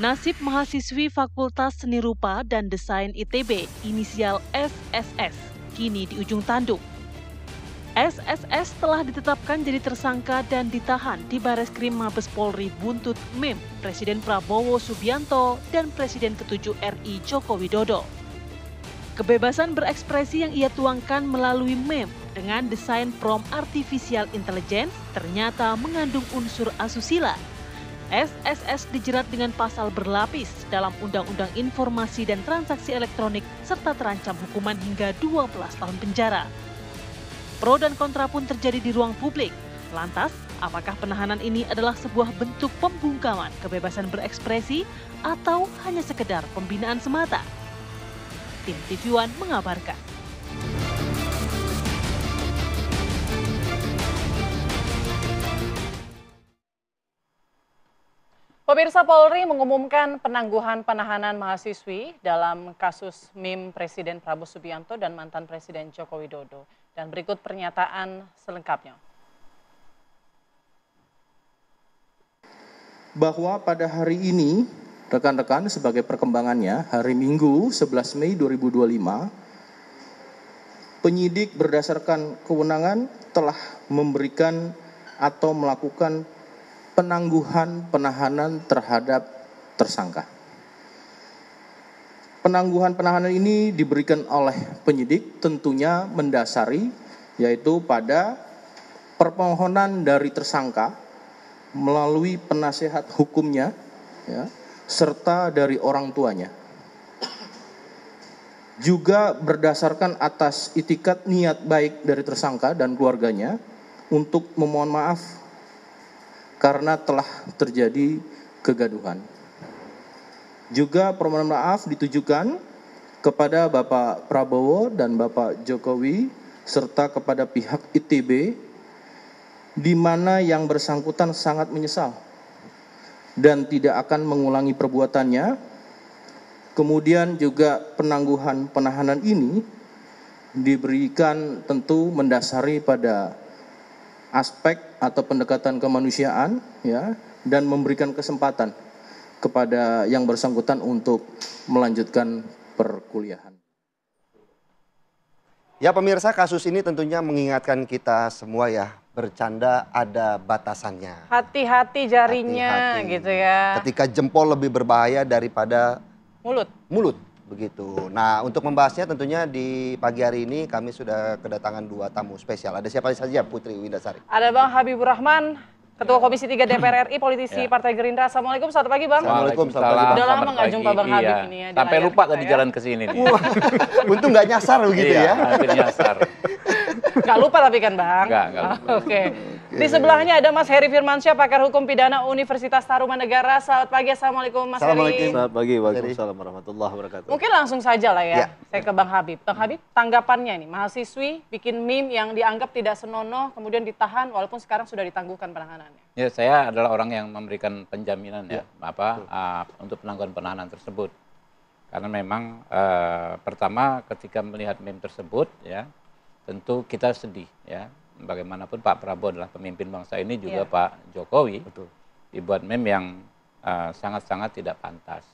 Nasib mahasiswi Fakultas Seni Rupa dan Desain ITB, inisial SSS, kini di ujung tanduk. SSS telah ditetapkan jadi tersangka dan ditahan di Bareskrim Mabes Polri buntut meme Presiden Prabowo Subianto dan Presiden ke-7 RI Joko Widodo. Kebebasan berekspresi yang ia tuangkan melalui meme dengan desain prompt artificial intelligence ternyata mengandung unsur asusila. SSS dijerat dengan pasal berlapis dalam Undang-Undang Informasi dan Transaksi Elektronik serta terancam hukuman hingga 12 tahun penjara. Pro dan kontra pun terjadi di ruang publik. Lantas, apakah penahanan ini adalah sebuah bentuk pembungkaman kebebasan berekspresi atau hanya sekedar pembinaan semata? Tim TV One mengabarkan. Pemirsa, Polri mengumumkan penangguhan penahanan mahasiswi dalam kasus meme Presiden Prabowo Subianto dan mantan Presiden Joko Widodo. Dan berikut pernyataan selengkapnya. Bahwa pada hari ini, rekan-rekan sebagai perkembangannya, hari Minggu 11 Mei 2025, penyidik berdasarkan kewenangan telah memberikan atau melakukan penangguhan penahanan terhadap tersangka. Penangguhan penahanan ini diberikan oleh penyidik tentunya mendasari yaitu pada permohonan dari tersangka melalui penasehat hukumnya ya, serta dari orang tuanya. Juga berdasarkan atas itikat niat baik dari tersangka dan keluarganya untuk memohon maaf karena telah terjadi kegaduhan. Juga permohonan maaf ditujukan kepada Bapak Prabowo dan Bapak Jokowi serta kepada pihak ITB di mana yang bersangkutan sangat menyesal dan tidak akan mengulangi perbuatannya. Kemudian juga penangguhan penahanan ini diberikan tentu mendasari pada aspek atau pendekatan kemanusiaan ya, dan memberikan kesempatan kepada yang bersangkutan untuk melanjutkan perkuliahan. Ya pemirsa, kasus ini tentunya mengingatkan kita semua ya, bercanda ada batasannya. Hati-hati jarinya. Hati-hati. Gitu ya. Ketika jempol lebih berbahaya daripada mulut begitu. Nah, untuk membahasnya tentunya di pagi hari ini kami sudah kedatangan 2 tamu spesial. Ada siapa saja, Putri Windasari? Ada Bang Habibur Rahman, Ketua Komisi 3 DPR RI, politisi Partai Gerindra. Assalamualaikum, selamat pagi Bang. Assalamualaikum, selamat pagi Bang. Udah lama nggak jumpa Bang Habib ini ya. Sampai lupa tadi jalan ke sini. Untung nggak nyasar begitu ya. Hampir nyasar. Nggak lupa tapi kan Bang? Nggak lupa. Oke. Di sebelahnya ada Mas Heri Firmansyah, pakar hukum pidana Universitas Tarumanegara. Selamat pagi, Assalamualaikum Mas Heri. Selamat pagi, waalaikumsalam warahmatullahi wabarakatuh. Mungkin langsung saja lah ya, saya ke Bang Habib. Bang Habib, tanggapannya nih, mahasiswi bikin meme yang dianggap tidak senonoh, kemudian ditahan walaupun sekarang sudah ditangguhkan penahanannya. Ya, saya adalah orang yang memberikan penjaminan untuk penangguhan penahanan tersebut. Karena memang pertama ketika melihat meme tersebut ya, tentu kita sedih ya. Bagaimanapun Pak Prabowo adalah pemimpin bangsa ini, juga Pak Jokowi dibuat meme yang sangat-sangat tidak pantas.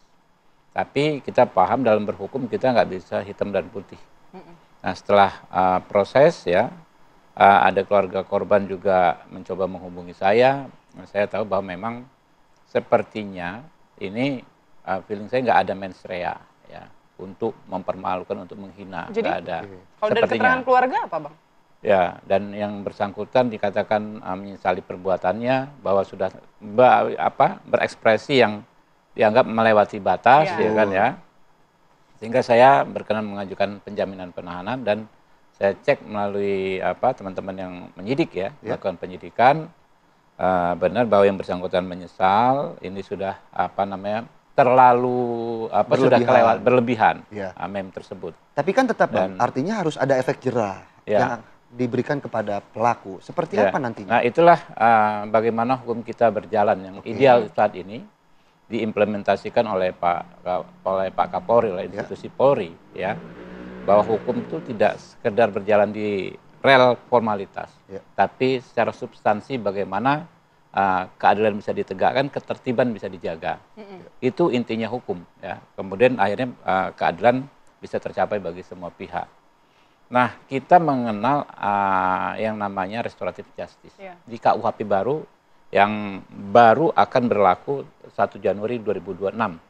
Tapi kita paham dalam berhukum kita nggak bisa hitam dan putih. Nah setelah proses ya, ada keluarga korban juga mencoba menghubungi saya. Saya tahu bahwa memang sepertinya ini feeling saya nggak ada mens rea ya, untuk mempermalukan, untuk menghina. Jadi ada. kalau dari keterangan keluarga apa Bang? Ya, dan yang bersangkutan dikatakan menyesali perbuatannya, bahwa sudah berekspresi yang dianggap melewati batas, ya kan ya. Sehingga saya berkenan mengajukan penjaminan penahanan dan saya cek melalui teman-teman yang menyidik ya, melakukan penyidikan, benar bahwa yang bersangkutan menyesal, ini sudah terlalu sudah kelewat berlebihan meme tersebut. Tapi kan tetap artinya harus ada efek jerah yang diberikan kepada pelaku. Seperti apa nantinya? Nah itulah bagaimana hukum kita berjalan yang ideal saat ini diimplementasikan oleh Pak Kapolri, oleh institusi Polri ya, bahwa hukum itu tidak sekedar berjalan di rel formalitas, tapi secara substansi bagaimana keadilan bisa ditegakkan, ketertiban bisa dijaga. Itu intinya hukum, ya. Kemudian akhirnya keadilan bisa tercapai bagi semua pihak. Nah, kita mengenal yang namanya restoratif justice. Di KUHP baru yang baru akan berlaku 1 Januari 2026.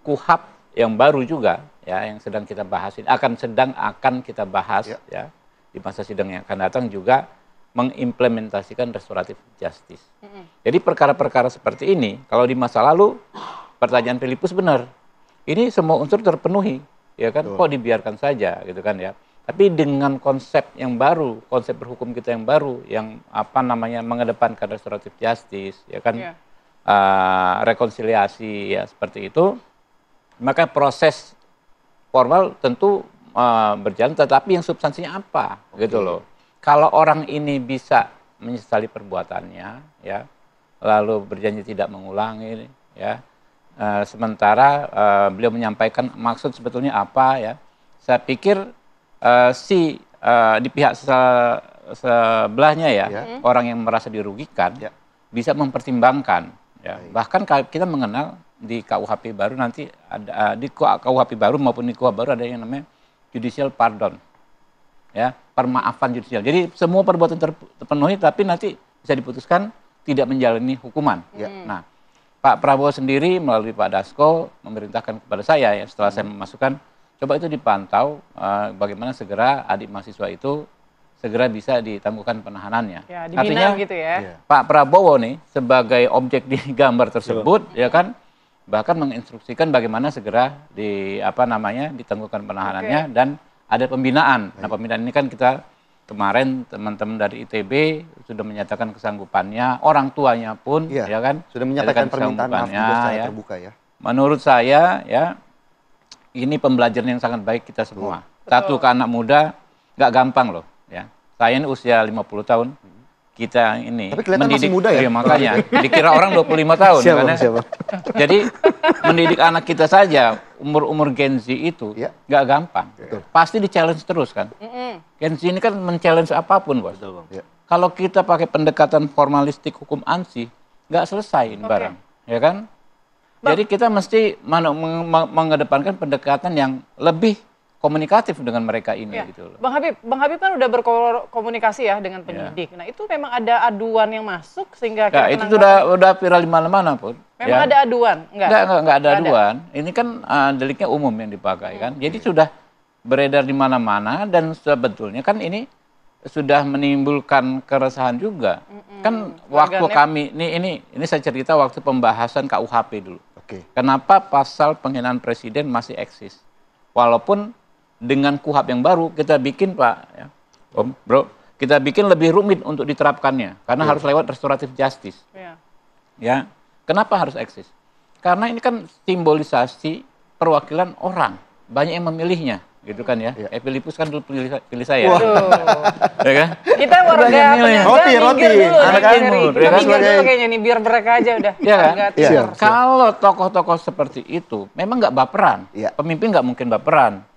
KUHP yang baru juga, ya, yang sedang kita bahas ini akan kita bahas, ya, di masa sidang yang akan datang juga mengimplementasikan restoratif justice. Jadi perkara-perkara seperti ini, kalau di masa lalu pertanyaan Filipus benar, ini semua unsur terpenuhi, ya kan? Kok dibiarkan saja, gitu kan, ya? Tapi dengan konsep yang baru, konsep berhukum kita yang baru, yang mengedepankan restoratif justice, ya kan, rekonsiliasi, ya seperti itu, maka proses formal tentu berjalan, tetapi yang substansinya apa, gitu loh. Kalau orang ini bisa menyesali perbuatannya, ya, lalu berjanji tidak mengulangi, ya, sementara beliau menyampaikan maksud sebetulnya apa, ya, saya pikir di pihak sebelahnya, ya, orang yang merasa dirugikan, bisa mempertimbangkan, ya. Bahkan kita mengenal di KUHP baru nanti ada di KUHP baru maupun di KUHP baru ada yang namanya judicial pardon, ya, permaafan judicial. Jadi semua perbuatan terpenuhi, tapi nanti bisa diputuskan tidak menjalani hukuman. Nah, Pak Prabowo sendiri melalui Pak Dasko memerintahkan kepada saya, ya, setelah saya memasukkan, coba itu dipantau bagaimana segera adik mahasiswa itu segera bisa ditangguhkan penahanannya. Ya, artinya gitu, ya. Pak Prabowo nih sebagai objek di gambar tersebut, ya kan, bahkan menginstruksikan bagaimana segera ditangguhkan penahanannya dan ada pembinaan. Nah, pembinaan ini kan kita kemarin teman-teman dari ITB sudah menyatakan kesanggupannya, orang tuanya pun, ya kan, sudah menyatakan permintaan maaf juga secara terbuka, ya. Menurut saya, ya, ini pembelajaran yang sangat baik kita semua. Satu, ke anak muda nggak gampang loh, ya. Saya ini usia 50 tahun, kita ini tapi kelihatan mendidik, masih muda, ya? Makanya dikira orang 25 tahun. Siapa? Jadi mendidik anak kita saja umur Gen Z itu nggak gampang. Pasti di-challenge terus kan. Gen Z ini kan men-challenge apapun, Bos. Kalau kita pakai pendekatan formalistik hukum ANSI, nggak selesai ini barang, ya kan? Jadi kita mesti mengedepankan pendekatan yang lebih komunikatif dengan mereka ini, gitu loh. Bang Habib kan udah berkomunikasi, ya, dengan penyidik. Nah, itu memang ada aduan yang masuk sehingga itu udah viral di mana-mana pun. Memang ada aduan? Enggak ada aduan. Ini kan deliknya umum yang dipakai, kan. Jadi sudah beredar di mana-mana dan sebetulnya kan ini sudah menimbulkan keresahan juga. Kan waktu kami ini saya cerita waktu pembahasan KUHP dulu. Kenapa pasal penghinaan presiden masih eksis? Walaupun dengan KUHP yang baru kita bikin, Pak, ya, Om, Bro, kita bikin lebih rumit untuk diterapkannya karena harus lewat restoratif justice. Ya, kenapa harus eksis? Karena ini kan simbolisasi perwakilan orang, banyak yang memilihnya, gitu kan, ya. Filipus kan dulu pilih saya. Ya kan? Kita warga roti anak timur, ya kan? Dulu kayaknya nih biar mereka aja udah. Ya kan? Kalau tokoh-tokoh seperti itu memang nggak baperan, pemimpin nggak mungkin baperan.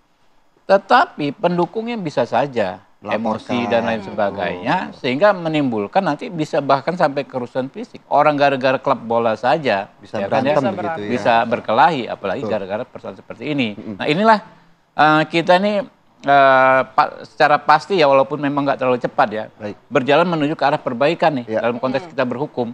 Tetapi pendukungnya bisa saja emosi dan lain sebagainya, sehingga menimbulkan nanti bisa bahkan sampai kerusuhan fisik. Orang gara-gara klub bola saja bisa berantem, bisa berkelahi, apalagi gara-gara persoalan seperti ini. Nah, inilah kita ini secara pasti, ya, walaupun memang nggak terlalu cepat, ya, berjalan menuju ke arah perbaikan nih dalam konteks kita berhukum.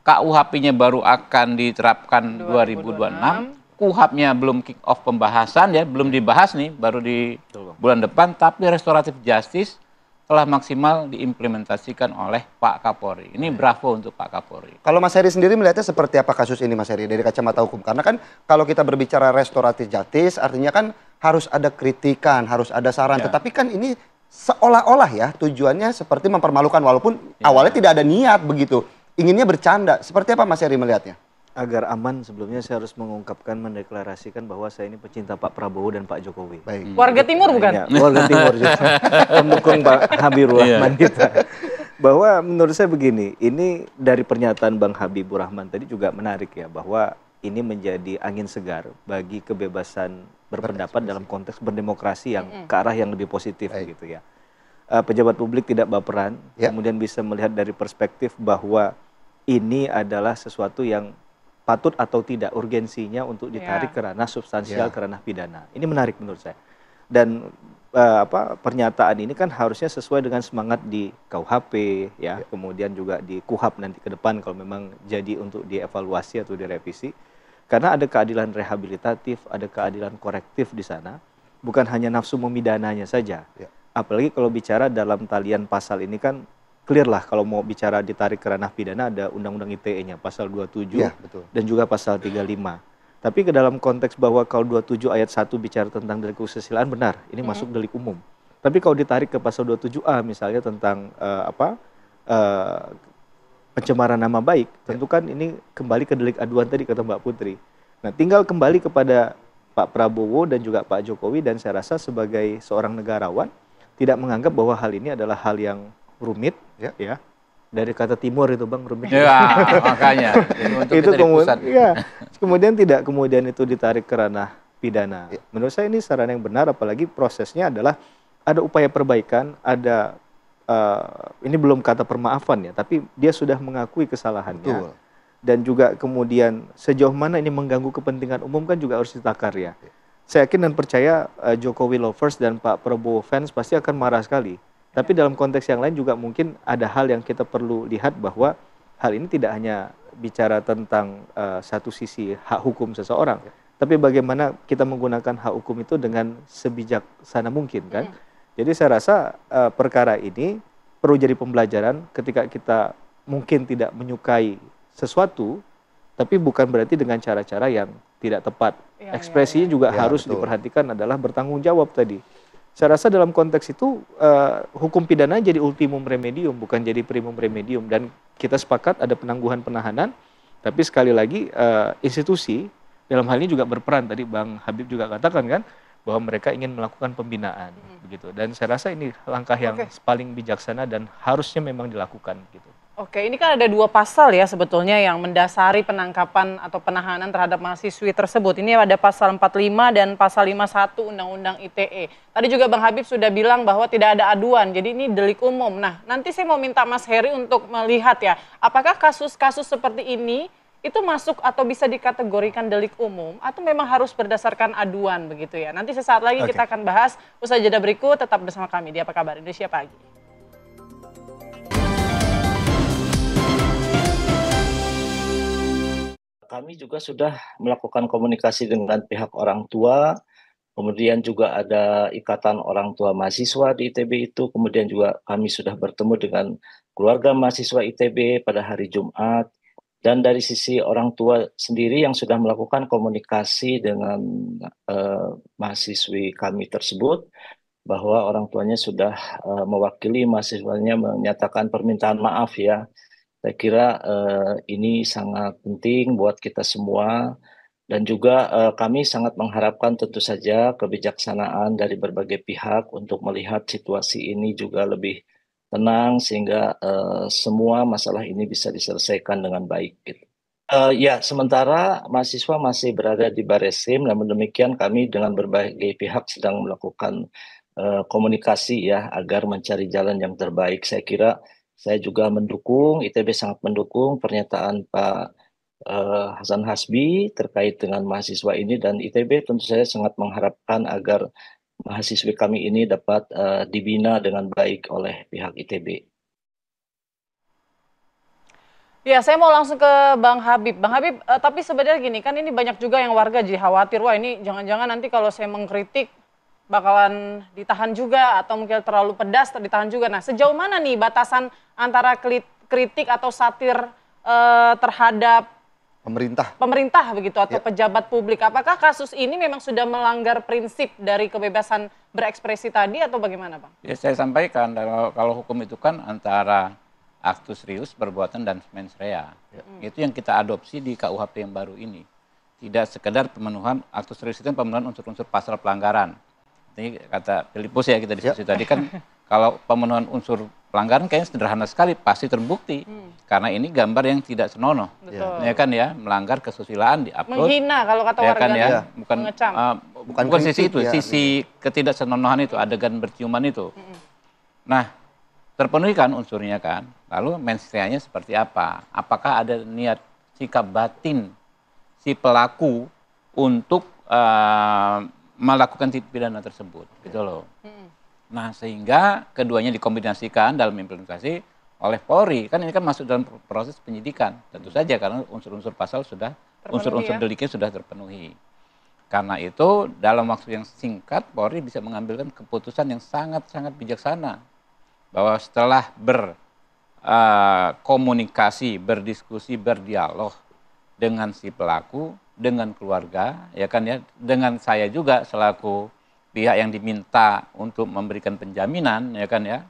KUHP-nya baru akan diterapkan 2026. KUHP-nya belum kick off pembahasan, ya, belum dibahas nih, baru di bulan depan, tapi restoratif justice telah maksimal diimplementasikan oleh Pak Kapolri. Ini bravo untuk Pak Kapolri. Kalau Mas Heri sendiri melihatnya seperti apa kasus ini, Mas Heri, dari kacamata hukum? Karena kan kalau kita berbicara restoratif justice, artinya kan harus ada kritikan, harus ada saran, tetapi kan ini seolah-olah, ya, tujuannya seperti mempermalukan, walaupun awalnya tidak ada niat begitu, inginnya bercanda. Seperti apa Mas Heri melihatnya? Agar aman, sebelumnya saya harus mendeklarasikan bahwa saya ini pecinta Pak Prabowo dan Pak Jokowi. Warga Timur bukan? Ya, warga Timur juga. Pendukung Pak Habibur Rahman kita. Bahwa menurut saya begini, ini dari pernyataan Bang Habibur Rahman tadi juga menarik, ya, bahwa ini menjadi angin segar bagi kebebasan berpendapat dalam konteks berdemokrasi yang ke arah yang lebih positif, gitu, ya. Pejabat publik tidak baperan, kemudian bisa melihat dari perspektif bahwa ini adalah sesuatu yang patut atau tidak urgensinya untuk ditarik ke ranah substansial, ke ranah pidana. Ini menarik menurut saya. Dan pernyataan ini kan harusnya sesuai dengan semangat di KUHP ya, kemudian juga di KUHAP nanti ke depan kalau memang jadi untuk dievaluasi atau direvisi. Karena ada keadilan rehabilitatif, ada keadilan korektif di sana, bukan hanya nafsu memidananya saja. Apalagi kalau bicara dalam talian pasal ini kan clear lah kalau mau bicara ditarik ke ranah pidana ada Undang-Undang ITE-nya pasal 27 dan juga pasal 35. Tapi ke dalam konteks bahwa kalau 27 ayat 1 bicara tentang delik kesusilaan benar, ini masuk delik umum. Tapi kalau ditarik ke pasal 27A misalnya tentang pencemaran nama baik, tentu kan ini kembali ke delik aduan tadi kata Mbak Putri. Nah, tinggal kembali kepada Pak Prabowo dan juga Pak Jokowi, dan saya rasa sebagai seorang negarawan tidak menganggap bahwa hal ini adalah hal yang rumit, ya. Dari kata timur itu Bang, rumit. Ya, makanya. Itu kemudian tidak kemudian itu ditarik ke ranah pidana. Menurut saya ini saran yang benar, apalagi prosesnya adalah ada upaya perbaikan, ada ini belum kata permaafan ya, tapi dia sudah mengakui kesalahannya. Dan juga kemudian sejauh mana ini mengganggu kepentingan umum kan juga harus ditakar ya. Saya yakin dan percaya Jokowi lovers dan Pak Prabowo fans pasti akan marah sekali. Tapi dalam konteks yang lain juga mungkin ada hal yang kita perlu lihat bahwa hal ini tidak hanya bicara tentang satu sisi hak hukum seseorang, tapi bagaimana kita menggunakan hak hukum itu dengan sebijaksana mungkin kan. Jadi saya rasa perkara ini perlu jadi pembelajaran ketika kita mungkin tidak menyukai sesuatu, tapi bukan berarti dengan cara-cara yang tidak tepat. Ekspresinya juga harus diperhatikan adalah bertanggung jawab tadi. Saya rasa dalam konteks itu hukum pidana jadi ultimum remedium, bukan jadi primum remedium. Dan kita sepakat ada penangguhan penahanan, tapi sekali lagi institusi dalam hal ini juga berperan. Tadi Bang Habib juga katakan kan, bahwa mereka ingin melakukan pembinaan, begitu. Dan saya rasa ini langkah yang paling bijaksana dan harusnya memang dilakukan, gitu. Oke, ini kan ada 2 pasal ya sebetulnya yang mendasari penangkapan atau penahanan terhadap mahasiswi tersebut. Ini ada pasal 45 dan pasal 51 Undang-Undang ITE. Tadi juga Bang Habib sudah bilang bahwa tidak ada aduan, jadi ini delik umum. Nah, nanti saya mau minta Mas Heri untuk melihat ya, apakah kasus-kasus seperti ini itu masuk atau bisa dikategorikan delik umum atau memang harus berdasarkan aduan begitu ya. Nanti sesaat lagi kita akan bahas, usai jeda berikut tetap bersama kami di Apa Kabar Indonesia Pagi. Kami juga sudah melakukan komunikasi dengan pihak orang tua, kemudian juga ada ikatan orang tua mahasiswa di ITB itu, kemudian juga kami sudah bertemu dengan keluarga mahasiswa ITB pada hari Jumat. Dan dari sisi orang tua sendiri yang sudah melakukan komunikasi dengan mahasiswi kami tersebut, bahwa orang tuanya sudah mewakili mahasiswanya menyatakan permintaan maaf ya. Saya kira ini sangat penting buat kita semua, dan juga kami sangat mengharapkan tentu saja kebijaksanaan dari berbagai pihak untuk melihat situasi ini juga lebih tenang sehingga semua masalah ini bisa diselesaikan dengan baik. Gitu. Ya, sementara mahasiswa masih berada di Barreskrim, namun demikian kami dengan berbagai pihak sedang melakukan komunikasi ya agar mencari jalan yang terbaik. Saya kira saya juga mendukung, ITB sangat mendukung pernyataan Pak Hasan Hasbi terkait dengan mahasiswa ini, dan ITB tentu saja sangat mengharapkan agar mahasiswi kami ini dapat dibina dengan baik oleh pihak ITB. Ya, saya mau langsung ke Bang Habib. Bang Habib, tapi sebenarnya gini, kan ini banyak juga yang warga jadi khawatir, wah ini jangan-jangan nanti kalau saya mengkritik bakalan ditahan juga, atau mungkin terlalu pedas ditahan juga. Nah, sejauh mana nih batasan antara kritik atau satir terhadap pemerintah begitu atau pejabat publik? Apakah kasus ini memang sudah melanggar prinsip dari kebebasan berekspresi tadi atau bagaimana, Bang? Ya, saya sampaikan kalau hukum itu kan antara actus reus, perbuatan, dan mens rea. Itu yang kita adopsi di KUHP yang baru ini. Tidak sekedar pemenuhan actus reus, itu pemenuhan unsur-unsur pasal pelanggaran. Ini kata Filipus ya kita diskusi tadi kan, kalau pemenuhan unsur pelanggaran kayaknya sederhana sekali, pasti terbukti. Karena ini gambar yang tidak senonoh. Ya kan ya, melanggar kesusilaan di-upload. Menghina kalau kata warga kan, ya? Bukan sisi itu, sisi ketidaksenonohan itu, adegan berciuman itu. Nah, terpenuhi kan unsurnya kan. Lalu mens reanya seperti apa? Apakah ada niat sikap batin si pelaku untuk melakukan tindak pidana tersebut, gitu loh. Nah, sehingga keduanya dikombinasikan dalam implementasi oleh Polri. Kan ini kan masuk dalam proses penyidikan, tentu saja karena unsur-unsur pasal sudah, unsur-unsur deliknya sudah terpenuhi. Karena itu dalam waktu yang singkat Polri bisa mengambilkan keputusan yang sangat-sangat bijaksana bahwa setelah berkomunikasi, berdiskusi, berdialog dengan si pelaku, dengan keluarga, ya kan ya, dengan saya juga selaku pihak yang diminta untuk memberikan penjaminan, ya kan ya,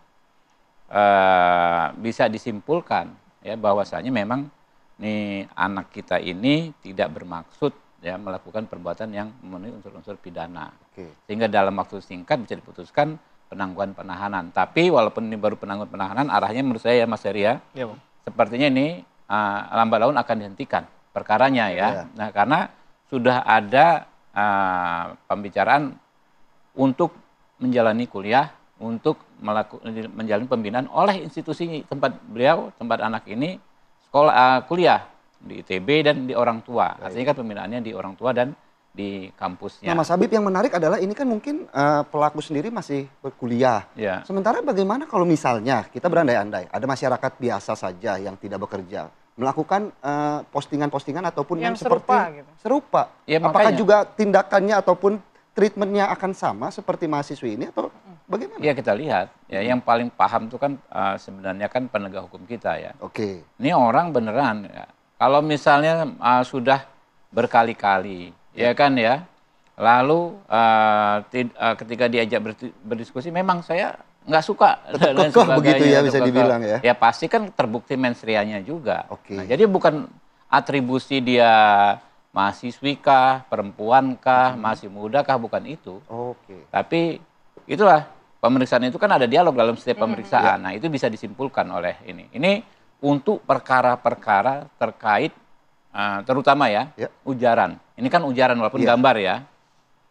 bisa disimpulkan ya bahwasanya memang nih anak kita ini tidak bermaksud ya melakukan perbuatan yang memenuhi unsur-unsur pidana. Sehingga dalam waktu singkat bisa diputuskan penangguhan penahanan. Tapi walaupun ini baru penangguhan penahanan, arahnya menurut saya ya Mas Heri ya, sepertinya ini lambat laun akan dihentikan perkaranya ya. Nah, karena sudah ada pembicaraan untuk menjalani kuliah, untuk menjalani pembinaan oleh institusi tempat beliau, tempat anak ini sekolah kuliah di ITB dan di orang tua. Artinya kan pembinaannya di orang tua dan di kampusnya. Nah, Mas Habib, yang menarik adalah ini kan mungkin pelaku sendiri masih berkuliah. Sementara bagaimana kalau misalnya kita berandai-andai ada masyarakat biasa saja yang tidak bekerja melakukan postingan-postingan ataupun yang seperti serupa. Ya, apakah juga tindakannya ataupun treatmentnya akan sama seperti mahasiswi ini atau bagaimana? Ya, kita lihat ya, yang paling paham itu kan sebenarnya kan penegak hukum kita ya. Ini orang beneran ya. Kalau misalnya sudah berkali-kali ya kan ya, lalu ketika diajak berdiskusi memang saya nggak suka dan sebagainya begitu ya, bisa dibilang ya. Ya pasti kan terbukti mens reanya juga. Nah, jadi bukan atribusi dia mahasiswi kah, perempuan kah, masih muda kah, bukan itu. Tapi itulah pemeriksaan itu kan ada dialog dalam setiap pemeriksaan. Nah, itu bisa disimpulkan oleh ini. Ini untuk perkara-perkara terkait terutama ya, ujaran. Ini kan ujaran walaupun gambar ya.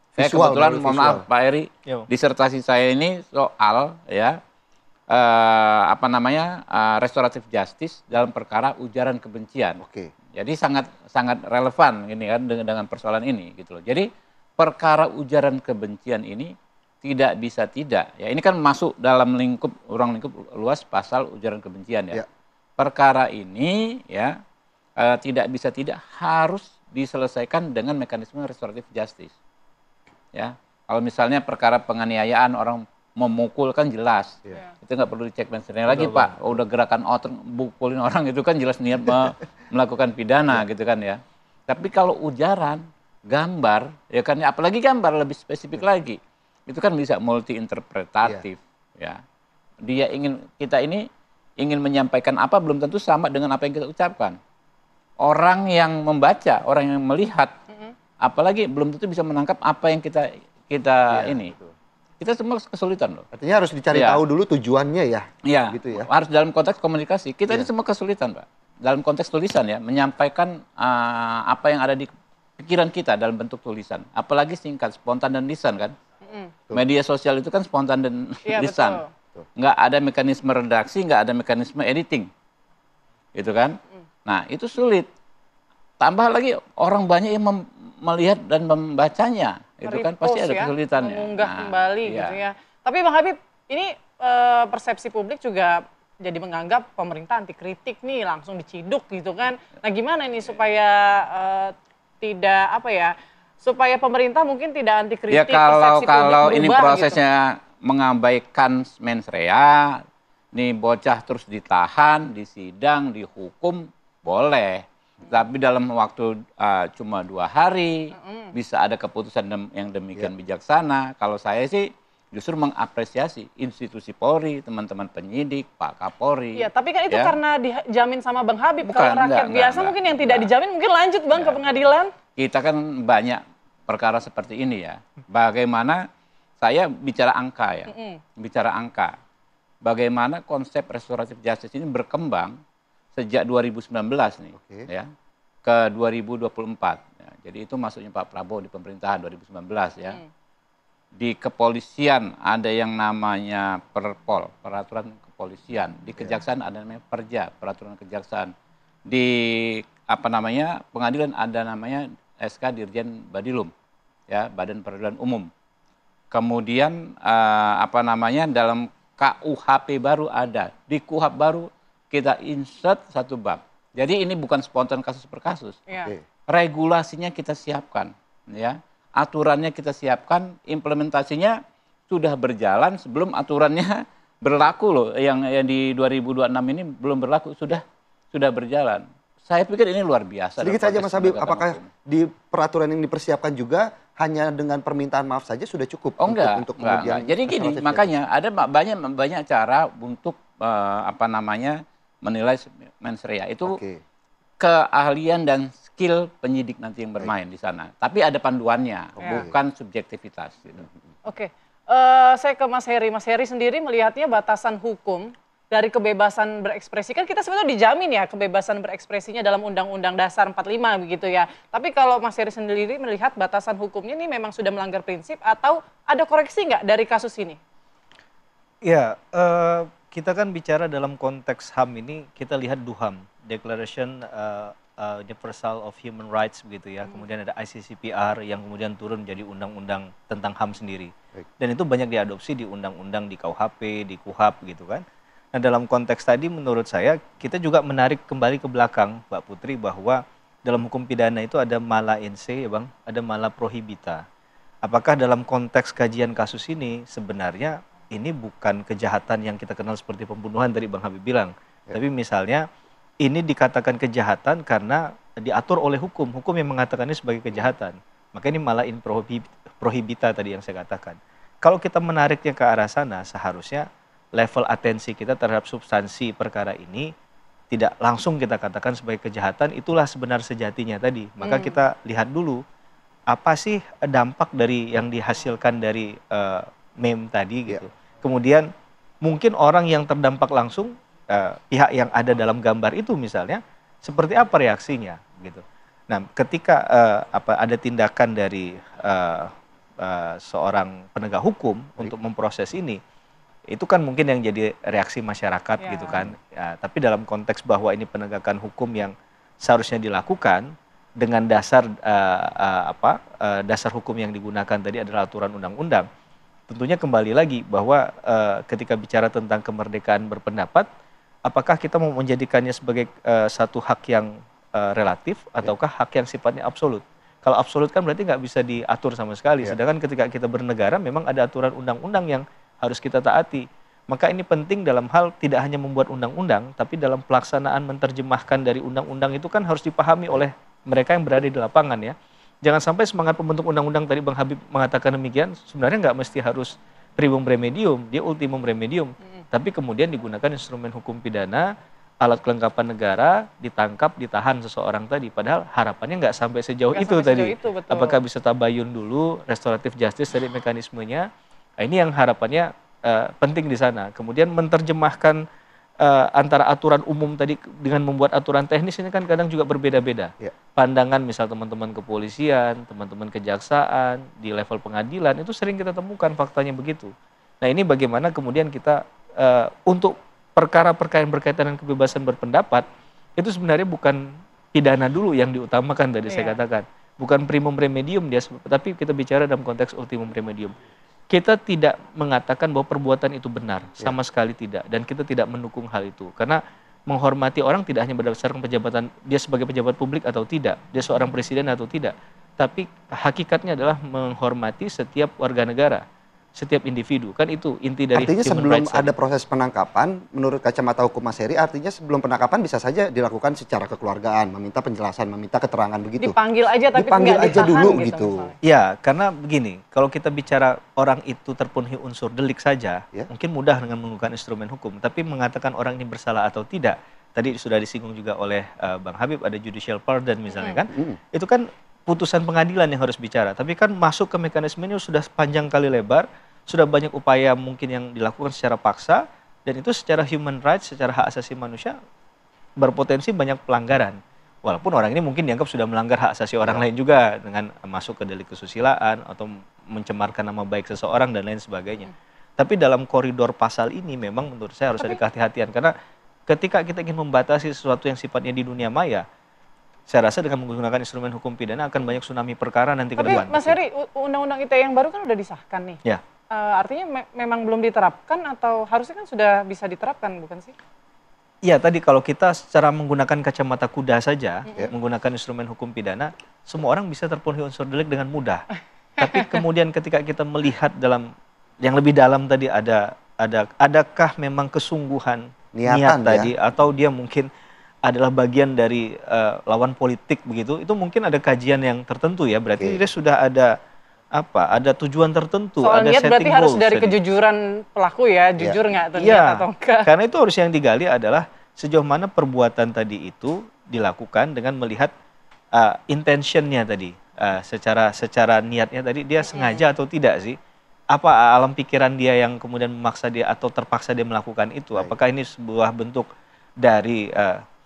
Saya kebetulan, mohon maaf Pak Eri, disertasi saya ini soal ya restoratif justice dalam perkara ujaran kebencian. Jadi sangat relevan ini kan dengan persoalan ini gitu loh. Jadi perkara ujaran kebencian ini tidak bisa tidak ya. Ini kan masuk dalam ruang lingkup luas pasal ujaran kebencian ya. Perkara ini ya tidak bisa tidak harus diselesaikan dengan mekanisme restoratif justice. Ya, kalau misalnya perkara penganiayaan orang memukul kan jelas, itu nggak perlu dicek mensreanya lagi Pak. Udah gerakan otot bukulin orang itu kan jelas niat melakukan pidana gitu kan ya. Tapi kalau ujaran, gambar, ya kan ya, apalagi gambar lebih spesifik lagi, itu kan bisa multi interpretatif ya. Kita ini ingin menyampaikan apa belum tentu sama dengan apa yang kita ucapkan. Orang yang membaca, orang yang melihat, apalagi belum tentu bisa menangkap apa yang kita ini. Kita semua kesulitan loh. Artinya harus dicari tahu dulu tujuannya ya. Iya, gitu ya. Harus dalam konteks komunikasi. Kita ini semua kesulitan Pak. Dalam konteks tulisan ya, menyampaikan apa yang ada di pikiran kita dalam bentuk tulisan. Apalagi singkat, spontan dan lisan kan. Media sosial itu kan spontan dan lisan. Nggak ada mekanisme redaksi, nggak ada mekanisme editing. Gitu kan. Nah, itu sulit. Tambah lagi orang banyak yang melihat dan membacanya. Itu kan pasti ada kesulitannya. Mengunggah kembali gitu ya. Tapi Bang Habib, ini persepsi publik juga jadi menganggap pemerintah anti kritik nih, langsung diciduk gitu kan. Nah, gimana ini supaya supaya pemerintah mungkin tidak anti kritik, ya, kalau ini berubah, prosesnya gitu, mengabaikan mens rea, nih bocah terus ditahan, disidang, dihukum, boleh. Tapi dalam waktu cuma 2 hari, bisa ada keputusan yang demikian bijaksana. Kalau saya sih justru mengapresiasi institusi Polri, teman-teman penyidik, Pak Kapolri. Iya, tapi kan itu karena dijamin sama Bang Habib. Kalau rakyat biasa mungkin yang tidak dijamin mungkin lanjut Bang ke pengadilan. Kita kan banyak perkara seperti ini ya. Bagaimana saya bicara angka ya, bicara angka. Bagaimana konsep restoratif justice ini berkembang sejak 2019 nih, ya, ke 2024. Ya, jadi itu masuknya Pak Prabowo di pemerintahan 2019 ya. di kepolisian ada yang namanya Perpol, peraturan kepolisian, di kejaksaan ada namanya Perja, peraturan kejaksaan, di pengadilan ada namanya SK Dirjen Badilum, ya, Badan Peradilan Umum. Kemudian dalam KUHP baru ada, di KUHP baru kita insert satu bab. Jadi ini bukan spontan kasus per kasus. Yeah. Regulasinya kita siapkan, ya. Aturannya kita siapkan, implementasinya sudah berjalan sebelum aturannya berlaku loh. Yang di 2026 ini belum berlaku, sudah berjalan. Saya pikir ini luar biasa. Sedikit saja Mas Habib, apakah di peraturan yang dipersiapkan juga hanya dengan permintaan maaf saja sudah cukup untuk kemudian? Jadi gini, makanya ada banyak cara untuk menilai mens rea itu keahlian dan skill penyidik nanti yang bermain di sana. Tapi ada panduannya, bukan subjektivitas. Gitu. Oke, saya ke Mas Heri. Mas Heri sendiri melihatnya batasan hukum dari kebebasan berekspresi, kan kita sebetulnya dijamin ya kebebasan berekspresinya dalam Undang-Undang Dasar 45 begitu ya. Tapi kalau Mas Heri sendiri melihat batasan hukumnya ini memang sudah melanggar prinsip atau ada koreksi nggak dari kasus ini? Ya, kita kan bicara dalam konteks HAM ini, kita lihat DUHAM, Declaration Universal of Human Rights begitu ya. Kemudian ada ICCPR yang kemudian turun menjadi undang-undang tentang HAM sendiri. Dan itu banyak diadopsi di undang-undang di KUHP, di KUHAP gitu kan. Nah dalam konteks tadi menurut saya kita juga menarik kembali ke belakang Mbak Putri bahwa dalam hukum pidana itu ada mala in se ya Bang, ada mala prohibita. Apakah dalam konteks kajian kasus ini sebenarnya ini bukan kejahatan yang kita kenal seperti pembunuhan tadi Bang Habib bilang. Tapi misalnya ini dikatakan kejahatan karena diatur oleh hukum yang mengatakannya sebagai kejahatan. Maka ini malah in prohibita tadi yang saya katakan. Kalau kita menariknya ke arah sana, seharusnya level atensi kita terhadap substansi perkara ini tidak langsung kita katakan sebagai kejahatan, itulah sebenar sejatinya tadi. Maka kita lihat dulu apa sih dampak dari yang dihasilkan dari meme tadi gitu. Kemudian mungkin orang yang terdampak langsung, pihak yang ada dalam gambar itu misalnya, seperti apa reaksinya gitu. Nah, ketika ada tindakan dari seorang penegak hukum untuk memproses ini, itu kan mungkin yang jadi reaksi masyarakat gitu kan. Ya, tapi dalam konteks bahwa ini penegakan hukum yang seharusnya dilakukan dengan dasar dasar hukum yang digunakan tadi adalah aturan undang-undang. Tentunya kembali lagi bahwa ketika bicara tentang kemerdekaan berpendapat, apakah kita mau menjadikannya sebagai satu hak yang relatif ataukah hak yang sifatnya absolut? Kalau absolut kan berarti nggak bisa diatur sama sekali. Sedangkan ketika kita bernegara memang ada aturan undang-undang yang harus kita taati. Maka ini penting dalam hal tidak hanya membuat undang-undang, tapi dalam pelaksanaan menerjemahkan dari undang-undang itu kan harus dipahami oleh mereka yang berada di lapangan ya. Jangan sampai semangat pembentuk undang-undang tadi Bang Habib mengatakan demikian, sebenarnya nggak mesti harus primum remedium, dia ultimum remedium. Tapi kemudian digunakan instrumen hukum pidana, alat kelengkapan negara, ditangkap, ditahan seseorang tadi. Padahal harapannya nggak sampai sejauh itu tadi. Apakah bisa tabayun dulu, restoratif justice tadi mekanismenya. Nah, ini yang harapannya penting di sana. Kemudian menerjemahkan antara aturan umum tadi dengan membuat aturan teknis ini kan kadang juga berbeda-beda. Pandangan misal teman-teman kepolisian, teman-teman kejaksaan, di level pengadilan itu sering kita temukan faktanya begitu. Nah ini bagaimana kemudian kita untuk perkara-perkara yang berkaitan dengan kebebasan berpendapat itu sebenarnya bukan pidana dulu yang diutamakan tadi saya katakan. Bukan primum remedium dia, tapi kita bicara dalam konteks ultimum remedium. Kita tidak mengatakan bahwa perbuatan itu benar, sama sekali tidak. Dan kita tidak mendukung hal itu. Karena menghormati orang tidak hanya berdasarkan pejabatan, dia sebagai pejabat publik atau tidak, dia seorang presiden atau tidak. Tapi hakikatnya adalah menghormati setiap warga negara, setiap individu. Kan itu inti dari artinya human sebelum rights ada proses penangkapan, menurut kacamata hukum Mas Heri, artinya sebelum penangkapan bisa saja dilakukan secara kekeluargaan, meminta penjelasan, meminta keterangan begitu. Dipanggil aja tapi dipanggil nggak aja ditahan dulu gitu. gitu. Ya, karena begini, kalau kita bicara orang itu terpenuhi unsur delik saja, mungkin mudah dengan menggunakan instrumen hukum. Tapi mengatakan orang ini bersalah atau tidak, tadi sudah disinggung juga oleh Bang Habib, ada judicial pardon misalnya kan, itu kan putusan pengadilan yang harus bicara. Tapi kan masuk ke mekanisme ini sudah panjang kali lebar, sudah banyak upaya mungkin yang dilakukan secara paksa, dan itu secara human rights, secara hak asasi manusia berpotensi banyak pelanggaran. Walaupun orang ini mungkin dianggap sudah melanggar hak asasi orang lain juga dengan masuk ke delik kesusilaan atau mencemarkan nama baik seseorang dan lain sebagainya. Tapi dalam koridor pasal ini memang menurut saya harus ada kehati-hatian, karena ketika kita ingin membatasi sesuatu yang sifatnya di dunia maya, saya rasa dengan menggunakan instrumen hukum pidana akan banyak tsunami perkara nanti ke depan. Tapi Mas Heri, undang-undang ITE yang baru kan udah disahkan nih. Ya. Artinya memang belum diterapkan atau harusnya kan sudah bisa diterapkan, bukan sih? Iya, tadi kalau kita secara menggunakan kacamata kuda saja, menggunakan instrumen hukum pidana, semua orang bisa terpenuhi unsur delik dengan mudah. Tapi kemudian ketika kita melihat dalam yang lebih dalam tadi adakah memang kesungguhan niat tadi, atau dia mungkin adalah bagian dari lawan politik begitu, itu mungkin ada kajian yang tertentu ya, berarti dia sudah ada ada tujuan tertentu, soal ada niat setting berarti harus goals dari tadi. kejujuran pelaku ya, jujur nggak atau niat atau enggak. Karena itu harus yang digali adalah sejauh mana perbuatan tadi itu dilakukan dengan melihat intentionnya tadi, secara niatnya tadi dia sengaja atau tidak sih, apa alam pikiran dia yang kemudian memaksa dia atau terpaksa dia melakukan itu, apakah ini sebuah bentuk dari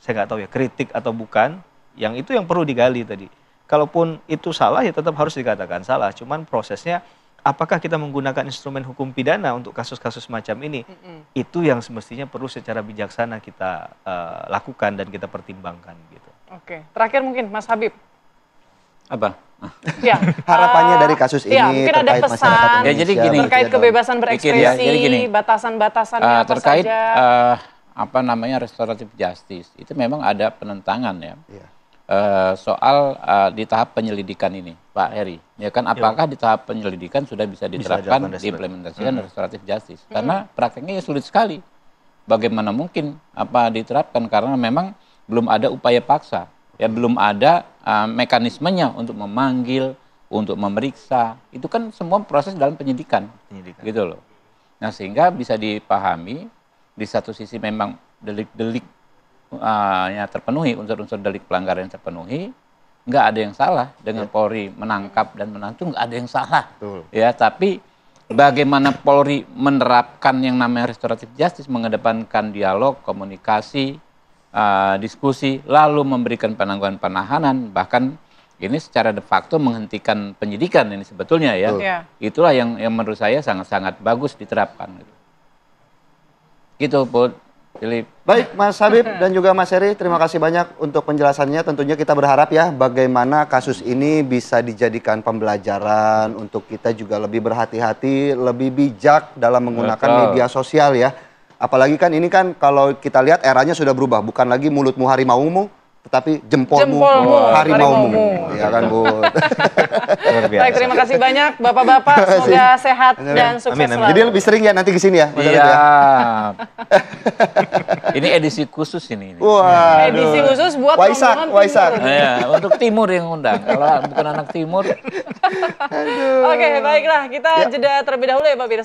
saya nggak tahu ya, kritik atau bukan, yang itu yang perlu digali tadi. Kalaupun itu salah ya tetap harus dikatakan salah. Cuman prosesnya apakah kita menggunakan instrumen hukum pidana untuk kasus-kasus macam ini, itu yang semestinya perlu secara bijaksana kita lakukan dan kita pertimbangkan gitu. Oke, terakhir mungkin Mas Habib. Apa? Ya, harapannya dari kasus ini mungkin ada terkait pesan masyarakat Indonesia, jadi gini, terkait kebebasan berekspresi, jadi gini, batasan-batasannya apa terkait saja. restoratif justice, itu memang ada penentangan ya. Soal di tahap penyelidikan ini, Pak Heri, ya kan, apakah di tahap penyelidikan sudah bisa diterapkan, diimplementasikan restoratif justice? Karena prakteknya ya sulit sekali. Bagaimana mungkin diterapkan, karena memang belum ada upaya paksa, ya belum ada mekanismenya untuk memanggil, untuk memeriksa. Itu kan semua proses dalam penyidikan. Gitu loh. Nah, sehingga bisa dipahami di satu sisi memang delik-delik terpenuhi, unsur-unsur delik pelanggaran yang terpenuhi, nggak ada yang salah dengan Polri menangkap dan menantu, nggak ada yang salah. Ya, tapi bagaimana Polri menerapkan yang namanya restoratif justice, mengedepankan dialog, komunikasi, diskusi, lalu memberikan penangguhan penahanan, bahkan ini secara de facto menghentikan penyidikan ini sebetulnya ya. Itulah yang menurut saya sangat-sangat bagus diterapkan. Gitu, Bu. Baik, Mas Habib dan juga Mas Heri, terima kasih banyak untuk penjelasannya. Tentunya kita berharap ya bagaimana kasus ini bisa dijadikan pembelajaran untuk kita juga lebih berhati-hati, lebih bijak dalam menggunakan media sosial ya. Apalagi kan ini kan kalau kita lihat eranya sudah berubah, bukan lagi mulutmu harimaumu, tetapi jempolmu harimaumu. Ya kan, Bu. Baik, terima kasih banyak Bapak-bapak, semoga sehat dan sukses selalu. Jadi lebih sering ya nanti ke sini ya, Mas Heri, ya. Ini edisi khusus ini. Wah, edisi khusus buat Waisak. Ya, untuk Timur yang undang. Kalau bukan anak Timur. Oke, baiklah, kita jeda terlebih dahulu ya Pak Bira.